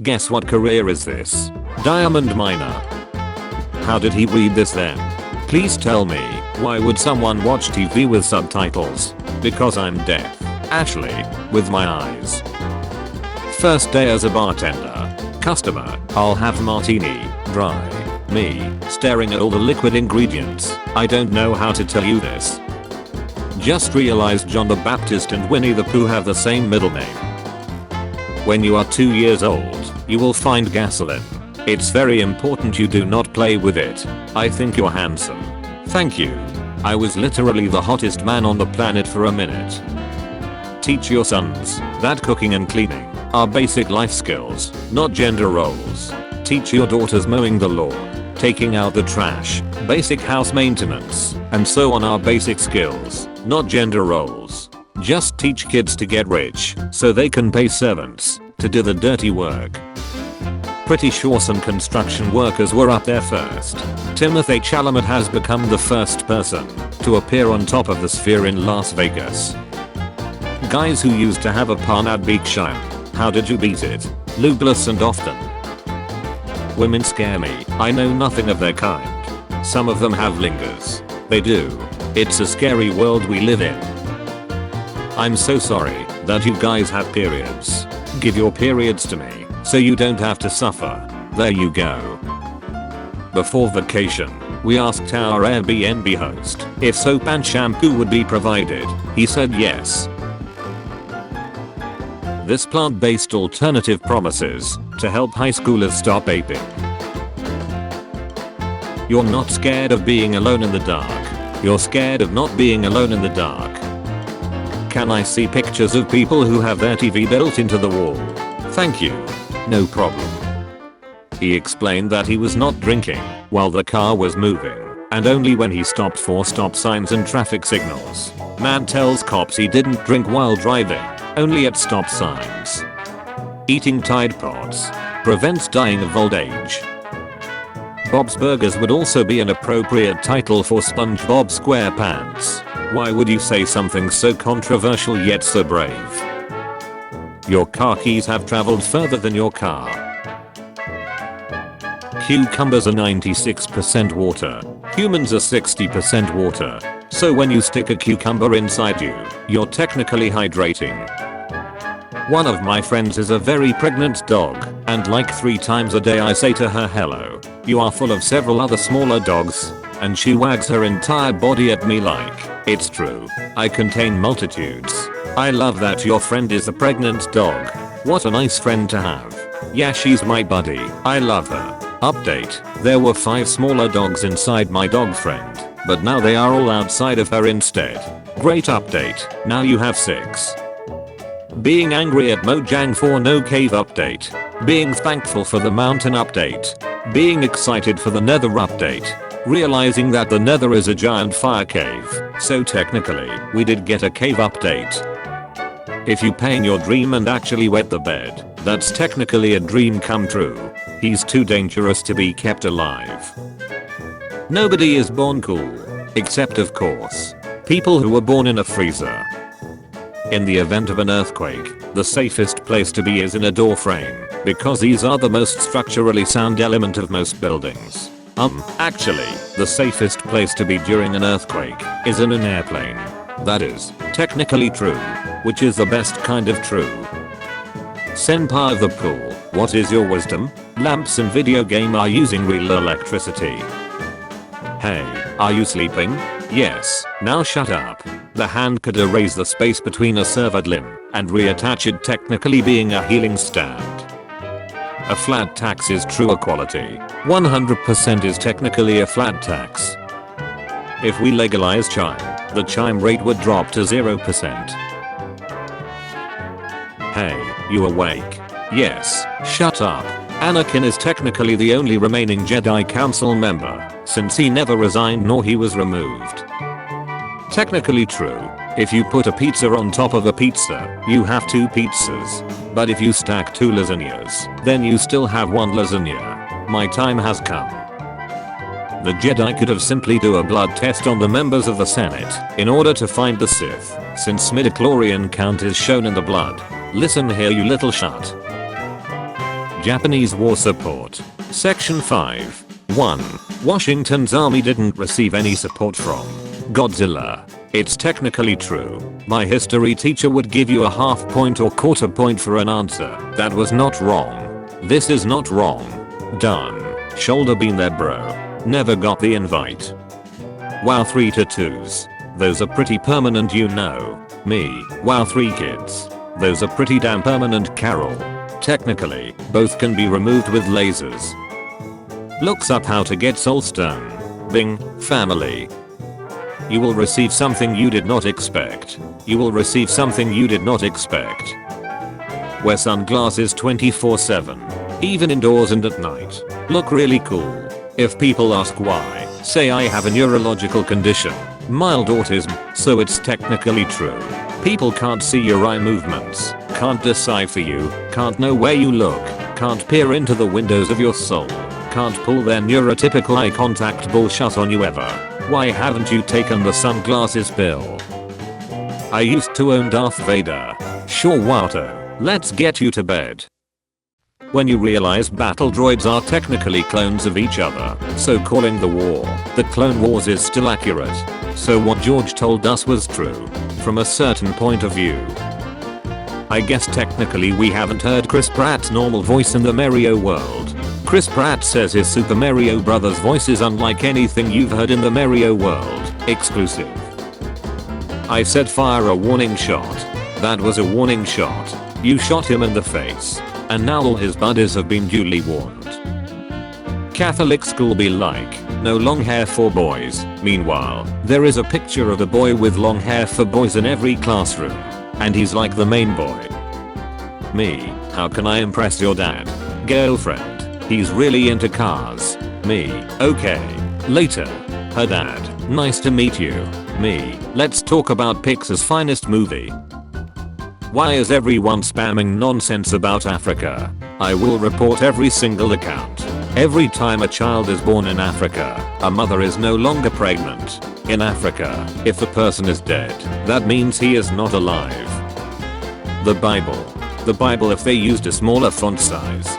Guess what career is this? Diamond miner. How did he read this then? Please tell me, why would someone watch TV with subtitles? Because I'm deaf. Ashley, with my eyes. First day as a bartender. Customer, I'll have martini, dry. Me, staring at all the liquid ingredients. I don't know how to tell you this. Just realized John the Baptist and Winnie the Pooh have the same middle name. When you are 2 years old, you will find gasoline. It's very important you do not play with it. I think you're handsome. Thank you. I was literally the hottest man on the planet for a minute. Teach your sons that cooking and cleaning are basic life skills, not gender roles. Teach your daughters mowing the lawn, taking out the trash, basic house maintenance, and so on are basic skills, not gender roles. Just teach kids to get rich so they can pay servants to do the dirty work. Pretty sure some construction workers were up there first. Timothée Chalamet has become the first person to appear on top of the sphere in Las Vegas. Guys who used to have a pan at Big Shine. How did you beat it? Lubeless and often. Women scare me. I know nothing of their kind. Some of them have lingers. They do. It's a scary world we live in. I'm so sorry that you guys have periods. Give your periods to me so you don't have to suffer. There you go. Before vacation, we asked our Airbnb host if soap and shampoo would be provided. He said yes. This plant-based alternative promises to help high schoolers stop aping. You're not scared of being alone in the dark. You're scared of not being alone in the dark. Can I see pictures of people who have their TV built into the wall? Thank you. No problem. He explained that he was not drinking while the car was moving, and only when he stopped for stop signs and traffic signals. Man tells cops he didn't drink while driving, only at stop signs. Eating Tide Pods prevents dying of old age. Bob's Burgers would also be an appropriate title for SpongeBob SquarePants. Why would you say something so controversial yet so brave? Your car keys have traveled further than your car. Cucumbers are 96% water. Humans are 60% water. So when you stick a cucumber inside you, you're technically hydrating. One of my friends is a very pregnant dog, and like 3 times a day I say to her hello. You are full of several other smaller dogs, and she wags her entire body at me like, it's true. I contain multitudes. I love that your friend is a pregnant dog. What a nice friend to have. Yeah, she's my buddy. I love her. Update. There were 5 smaller dogs inside my dog friend, but now they are all outside of her instead. Great update. Now you have 6. Being angry at Mojang for no cave update. Being thankful for the mountain update. Being excited for the nether update. Realizing that the nether is a giant fire cave, so technically, we did get a cave update. If you paint your dream and actually wet the bed, that's technically a dream come true. He's too dangerous to be kept alive. Nobody is born cool. Except of course, people who were born in a freezer. In the event of an earthquake, the safest place to be is in a door frame, because these are the most structurally sound element of most buildings. Actually, the safest place to be during an earthquake is in an airplane. That is technically true, which is the best kind of true. Senpai of the pool, what is your wisdom? Lamps in video game are using real electricity. Hey, are you sleeping? Yes, now shut up. The hand could erase the space between a severed limb and reattach it, technically being a healing stand. A flat tax is true equality. 100% is technically a flat tax. If we legalize chime, the chime rate would drop to 0%. Hey, you awake? Yes, shut up. Anakin is technically the only remaining Jedi Council member, since he never resigned nor he was removed. Technically true. If you put a pizza on top of a pizza, you have 2 pizzas. But if you stack 2 lasagnas, then you still have 1 lasagna. My time has come. The Jedi could have simply do a blood test on the members of the Senate in order to find the Sith, since midichlorian count is shown in the blood. Listen here, you little shut. Japanese War Support. Section 5. 1. Washington's army didn't receive any support from Godzilla. It's technically true. My history teacher would give you a half point or quarter point for an answer that was not wrong. This is not wrong. Done. Shoulder bean there bro. Never got the invite. Wow 3 tattoos. Those are pretty permanent you know. Me. Wow 3 kids. Those are pretty damn permanent Carol. Technically, both can be removed with lasers. Looks up how to get soulstone. Bing. Family. You will receive something you did not expect. You will receive something you did not expect. Wear sunglasses 24/7. Even indoors and at night. Look really cool. If people ask why, say I have a neurological condition. Mild autism, so it's technically true. People can't see your eye movements, can't decipher you, can't know where you look, can't peer into the windows of your soul, can't pull their neurotypical eye contact bullshit on you ever. Why haven't you taken the sunglasses pill? I used to own Darth Vader. Sure Watto, let's get you to bed. When you realize battle droids are technically clones of each other, so calling the war the Clone Wars is still accurate. So what George told us was true, from a certain point of view. I guess technically we haven't heard Chris Pratt's normal voice in the Mario world. Chris Pratt says his Super Mario Bros. Voice is unlike anything you've heard in the Mario world. Exclusive. I said fire a warning shot. That was a warning shot. You shot him in the face. And now all his buddies have been duly warned. Catholic school be like, no long hair for boys. Meanwhile, there is a picture of a boy with long hair for boys in every classroom. And he's like the main boy. Me, how can I impress your dad? Girlfriend. He's really into cars. Me, okay. Later. Her dad, nice to meet you. Me, let's talk about Pixar's finest movie. Why is everyone spamming nonsense about Africa? I will report every single account. Every time a child is born in Africa, a mother is no longer pregnant. In Africa, if the person is dead, that means he is not alive. The Bible if they used a smaller font size.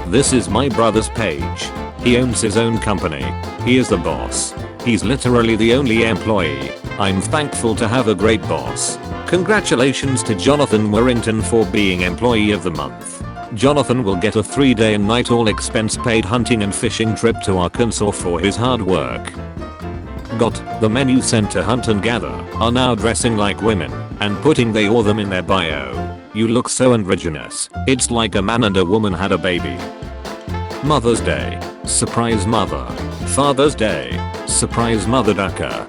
This is my brother's page. He owns his own company. He is the boss. He's literally the only employee. I'm thankful to have a great boss. Congratulations to Jonathan Warrington for being Employee of the Month. Jonathan will get a 3-day and night all expense paid hunting and fishing trip to Arkansas for his hard work. Got the men you sent to hunt and gather are now dressing like women and putting they or them in their bio. You look so androgynous. It's like a man and a woman had a baby. Mother's Day. Surprise mother. Father's Day. Surprise mother ducker.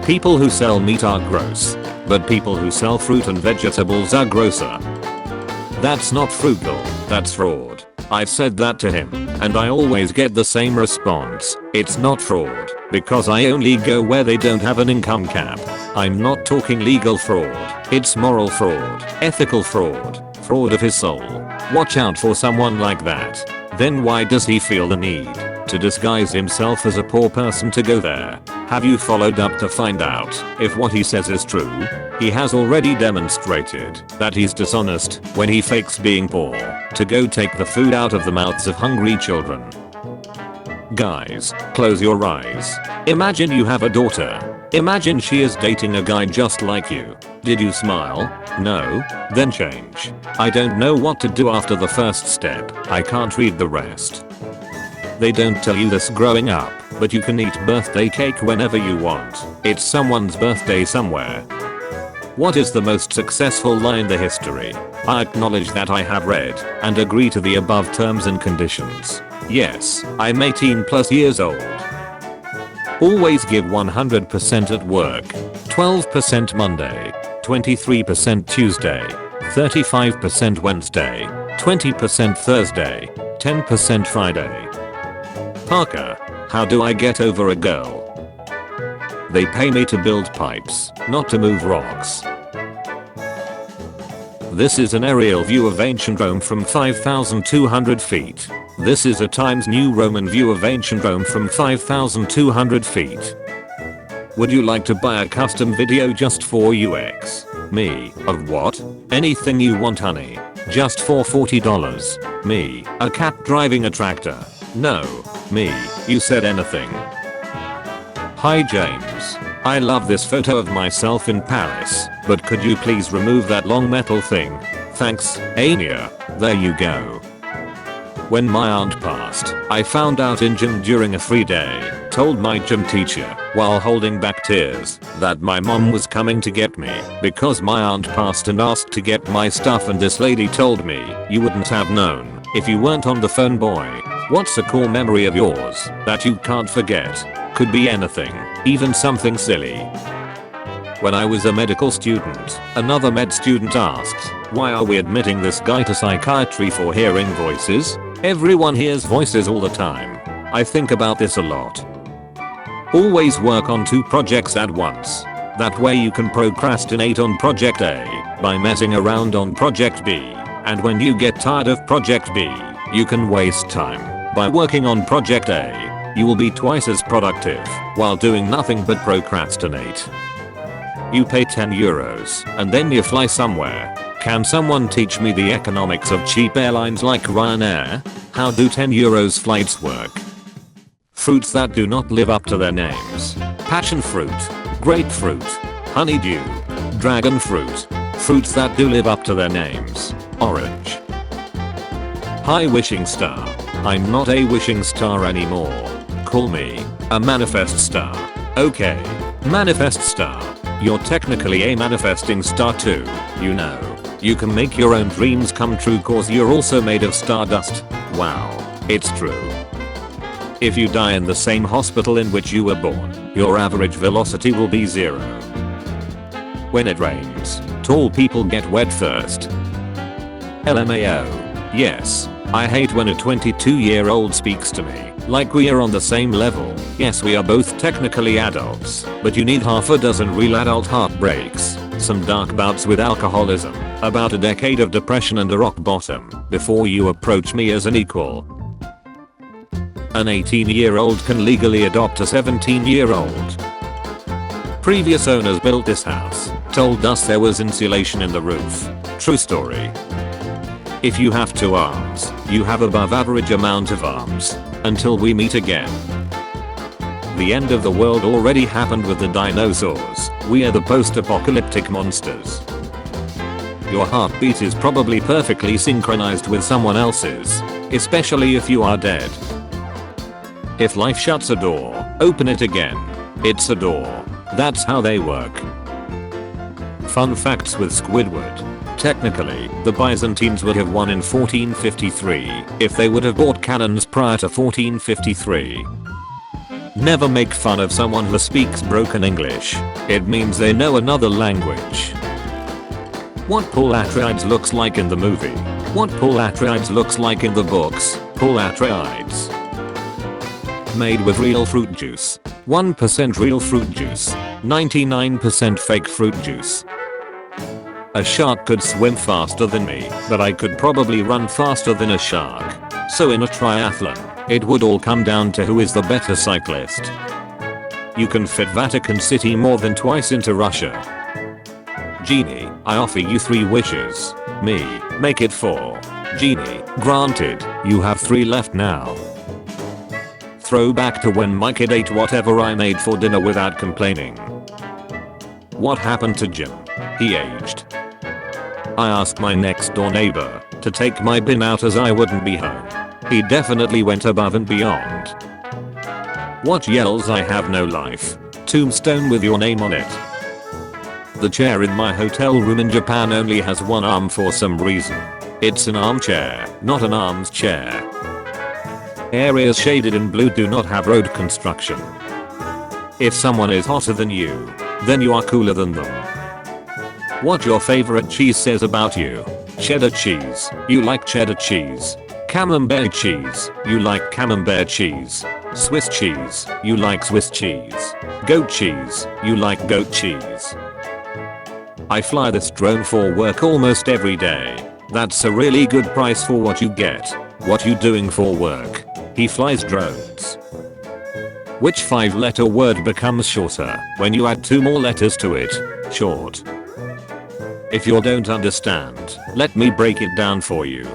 People who sell meat are gross. But people who sell fruit and vegetables are grosser. That's not frugal, that's fraud. I've said that to him, and I always get the same response. It's not fraud, because I only go where they don't have an income cap. I'm not talking legal fraud. It's moral fraud, ethical fraud, fraud of his soul. Watch out for someone like that. Then why does he feel the need to disguise himself as a poor person to go there? Have you followed up to find out if what he says is true? He has already demonstrated that he's dishonest when he fakes being poor to go take the food out of the mouths of hungry children. Guys, close your eyes. Imagine you have a daughter. Imagine she is dating a guy just like you. Did you smile? No? Then change. I don't know what to do after the first step. I can't read the rest. They don't tell you this growing up, but you can eat birthday cake whenever you want. It's someone's birthday somewhere. What is the most successful lie in the history? I acknowledge that I have read and agree to the above terms and conditions. Yes, I'm 18+ years old. Always give 100% at work, 12% Monday, 23% Tuesday, 35% Wednesday, 20% Thursday, 10% Friday. Parker, how do I get over a girl? They pay me to build pipes, not to move rocks. This is an aerial view of ancient Rome from 5,200 feet. This is a Times New Roman view of ancient Rome from 5,200 feet. Would you like to buy a custom video just for UX? Me, of what? Anything you want honey. Just for $40. Me. A cat driving a tractor. No. Me. You said anything. Hi James. I love this photo of myself in Paris, but could you please remove that long metal thing? Thanks, Anya. There you go. When my aunt passed, I found out in gym during a free day, told my gym teacher, while holding back tears, that my mom was coming to get me because my aunt passed and asked to get my stuff, and this lady told me, you wouldn't have known if you weren't on the phone, boy. What's a core memory of yours that you can't forget? Could be anything, even something silly. When I was a medical student, another med student asked, why are we admitting this guy to psychiatry for hearing voices? Everyone hears voices all the time. I think about this a lot. Always work on 2 projects at once. That way you can procrastinate on project A by messing around on project B. And when you get tired of project B, you can waste time by working on project A. You will be twice as productive while doing nothing but procrastinate. You pay €10 and then you fly somewhere. Can someone teach me the economics of cheap airlines like Ryanair? How do €10 flights work? Fruits that do not live up to their names. Passion fruit, grapefruit, honeydew, dragon fruit. Fruits that do live up to their names. Orange. Hi wishing star. I'm not a wishing star anymore. Call me a manifest star. Okay. Manifest star. You're technically a manifesting star too, you know. You can make your own dreams come true cause you're also made of stardust. Wow. It's true. If you die in the same hospital in which you were born, your average velocity will be 0. When it rains, tall people get wet first. LMAO. Yes. I hate when a 22-year-old speaks to me like we are on the same level. Yes, we are both technically adults, but you need half a dozen real adult heartbreaks, some dark bouts with alcoholism, about a decade of depression and a rock bottom before you approach me as an equal. An 18-year-old can legally adopt a 17-year-old. Previous owners built this house, told us there was insulation in the roof. True story. If you have 2 arms, you have above average amount of arms. Until we meet again. The end of the world already happened with the dinosaurs. We are the post-apocalyptic monsters. Your heartbeat is probably perfectly synchronized with someone else's, especially if you are dead. If life shuts a door, open it again. It's a door. That's how they work. Fun facts with Squidward. Technically, the Byzantines would have won in 1453 if they would have bought cannons prior to 1453. Never make fun of someone who speaks broken English. It means they know another language. What Paul Atreides looks like in the movie. What Paul Atreides looks like in the books. Paul Atreides. Made with real fruit juice. 1% real fruit juice. 99% fake fruit juice. A shark could swim faster than me, but I could probably run faster than a shark. So in a triathlon, it would all come down to who is the better cyclist. You can fit Vatican City more than twice into Russia. Genie, I offer you 3 wishes. Me, make it 4. Genie, granted, you have 3 left now. Throwback to when my kid ate whatever I made for dinner without complaining. What happened to Jim? He aged. I asked my next door neighbor to take my bin out as I wouldn't be home. He definitely went above and beyond. What yells I have no life? Tombstone with your name on it. The chair in my hotel room in Japan only has 1 arm for some reason. It's an armchair, not an arms chair. Areas shaded in blue do not have road construction. If someone is hotter than you, then you are cooler than them. What your favorite cheese says about you. Cheddar cheese, you like cheddar cheese. Camembert cheese, you like camembert cheese. Swiss cheese, you like Swiss cheese. Goat cheese, you like goat cheese. I fly this drone for work almost every day. That's a really good price for what you get. What you doing for work? He flies drones. Which 5-letter word becomes shorter when you add 2 more letters to it? Short. If you don't understand, let me break it down for you.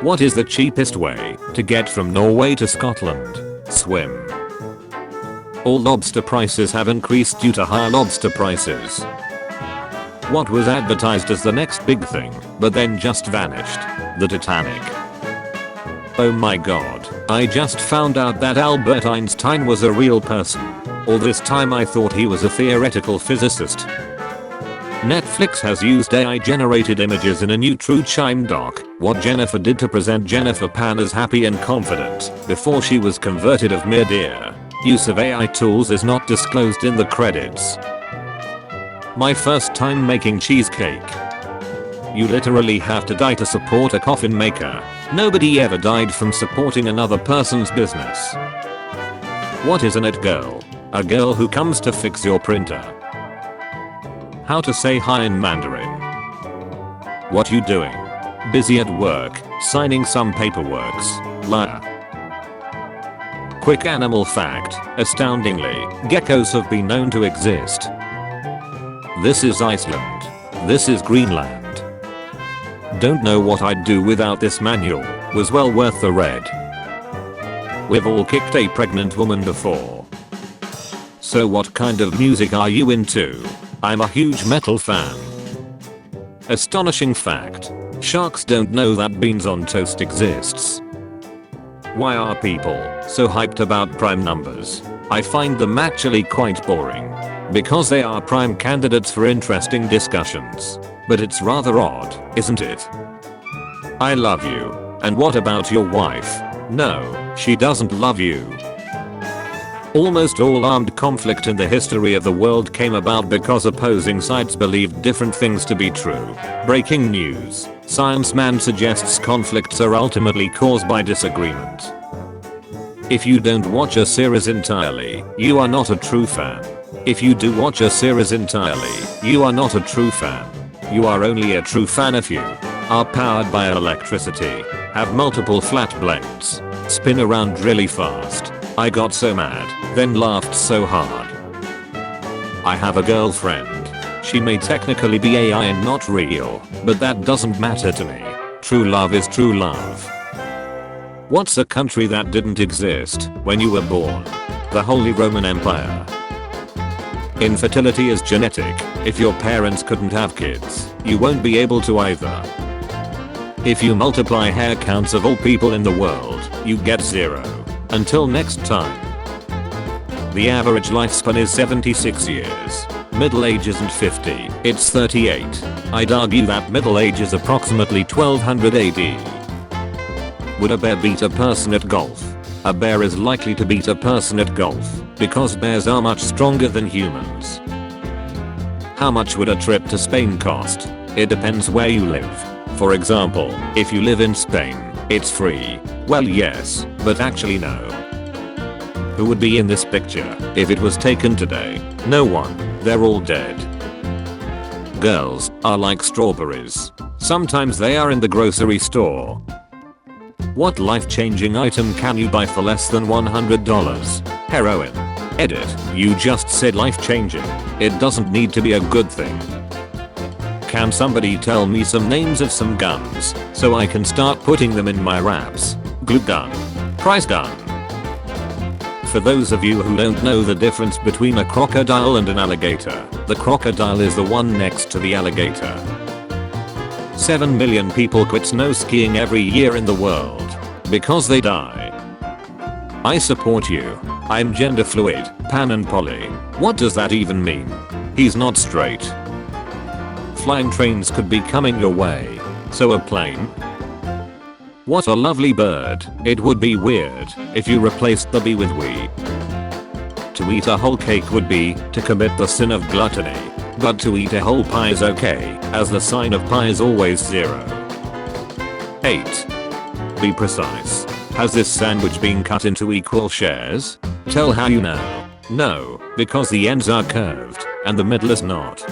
What is the cheapest way to get from Norway to Scotland? Swim. All lobster prices have increased due to higher lobster prices. What was advertised as the next big thing, but then just vanished? The Titanic. Oh my god, I just found out that Albert Einstein was a real person. All this time I thought he was a theoretical physicist. Netflix has used AI-generated images in a new True Crime doc, What Jennifer Did, to present Jennifer Pan as happy and confident before she was converted of mid-ear. Use of AI tools is not disclosed in the credits. My first time making cheesecake. You literally have to die to support a coffin maker. Nobody ever died from supporting another person's business. What is an it girl? A girl who comes to fix your printer. How to say hi in Mandarin. What you doing? Busy at work, signing some paperworks. Liar. Quick animal fact. Astoundingly, geckos have been known to exist. This is Iceland. This is Greenland. Don't know what I'd do without this manual. Was well worth the read. We've all kicked a pregnant woman before. So what kind of music are you into? I'm a huge metal fan. Astonishing fact. Sharks don't know that beans on toast exists. Why are people so hyped about prime numbers? I find them actually quite boring. Because they are prime candidates for interesting discussions. But it's rather odd, isn't it? I love you. And what about your wife? No, she doesn't love you. Almost all armed conflict in the history of the world came about because opposing sides believed different things to be true. Breaking news. Science Man suggests conflicts are ultimately caused by disagreement. If you don't watch a series entirely, you are not a true fan. If you do watch a series entirely, you are not a true fan. You are only a true fan if you are powered by electricity, have multiple flat blades, spin around really fast. I got so mad, then laughed so hard. I have a girlfriend. She may technically be AI and not real, but that doesn't matter to me. True love is true love. What's a country that didn't exist when you were born? The Holy Roman Empire. Infertility is genetic. If your parents couldn't have kids, you won't be able to either. If you multiply hair counts of all people in the world, you get 0. Until next time. The average lifespan is 76 years. Middle age isn't 50, it's 38. I'd argue that middle age is approximately 1200 AD. Would a bear beat a person at golf? A bear is likely to beat a person at golf, because bears are much stronger than humans. How much would a trip to Spain cost? It depends where you live. For example, if you live in Spain, it's free. Well yes, but actually no. Who would be in this picture if it was taken today? No one. They're all dead. Girls are like strawberries. Sometimes they are in the grocery store. What life-changing item can you buy for less than $100? Heroin. Edit. You just said life-changing. It doesn't need to be a good thing. Can somebody tell me some names of some guns so I can start putting them in my raps? Glue gun. Price gun. For those of you who don't know the difference between a crocodile and an alligator, the crocodile is the one next to the alligator. 7 million people quit snow skiing every year in the world because they die. I support you. I'm gender fluid, pan and poly. What does that even mean? He's not straight. Flying trains could be coming your way. So a plane? What a lovely bird. It would be weird if you replaced the bee with we. To eat a whole cake would be to commit the sin of gluttony. But to eat a whole pie is okay, as the sign of pi is always 0. 8. Be precise. Has this sandwich been cut into equal shares? Tell how you know. No, because the ends are curved, and the middle is not.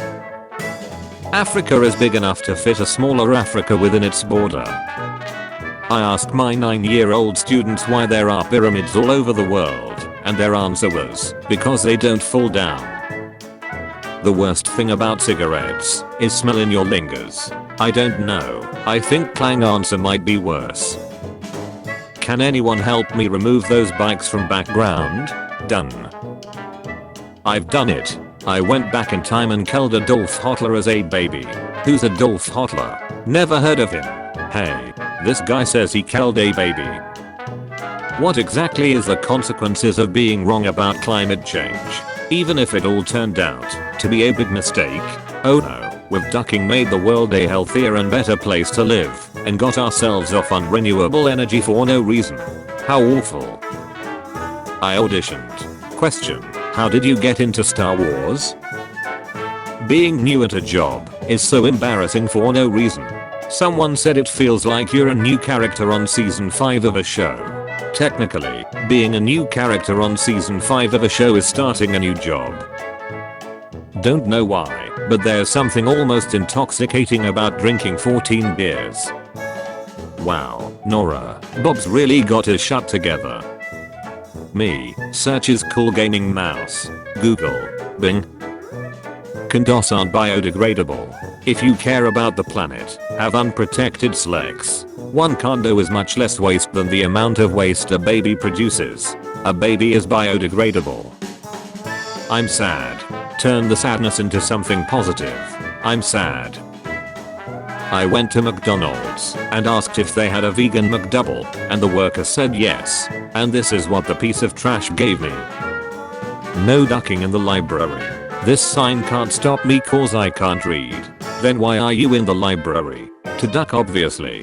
Africa is big enough to fit a smaller Africa within its border. I asked my 9-year-old students why there are pyramids all over the world, and their answer was, because they don't fall down. The worst thing about cigarettes is smelling your lingers. I don't know. I think Clang answer might be worse. Can anyone help me remove those bikes from background? Done. I've done it. I went back in time and killed Adolf Hitler as a baby. Who's Adolf Hitler? Never heard of him. Hey, this guy says he killed a baby. What exactly is the consequences of being wrong about climate change? Even if it all turned out to be a big mistake. Oh no, we've ducking made the world a healthier and better place to live and got ourselves off on renewable energy for no reason. How awful. I auditioned. Question: how did you get into Star Wars? Being new at a job is so embarrassing for no reason. Someone said it feels like you're a new character on season 5 of a show. Technically, being a new character on season 5 of a show is starting a new job. Don't know why, but there's something almost intoxicating about drinking 14 beers. Wow, Nora, Bob's really got his shut together. Me, searches cool gaming mouse. Google, Bing. Condos aren't biodegradable. If you care about the planet, have unprotected sex. One condo is much less waste than the amount of waste a baby produces. A baby is biodegradable. I'm sad. Turn the sadness into something positive. I'm sad. I went to McDonald's and asked if they had a vegan McDouble, and the worker said yes, and this is what the piece of trash gave me. No ducking in the library. This sign can't stop me cause I can't read. Then why are you in the library? To duck obviously.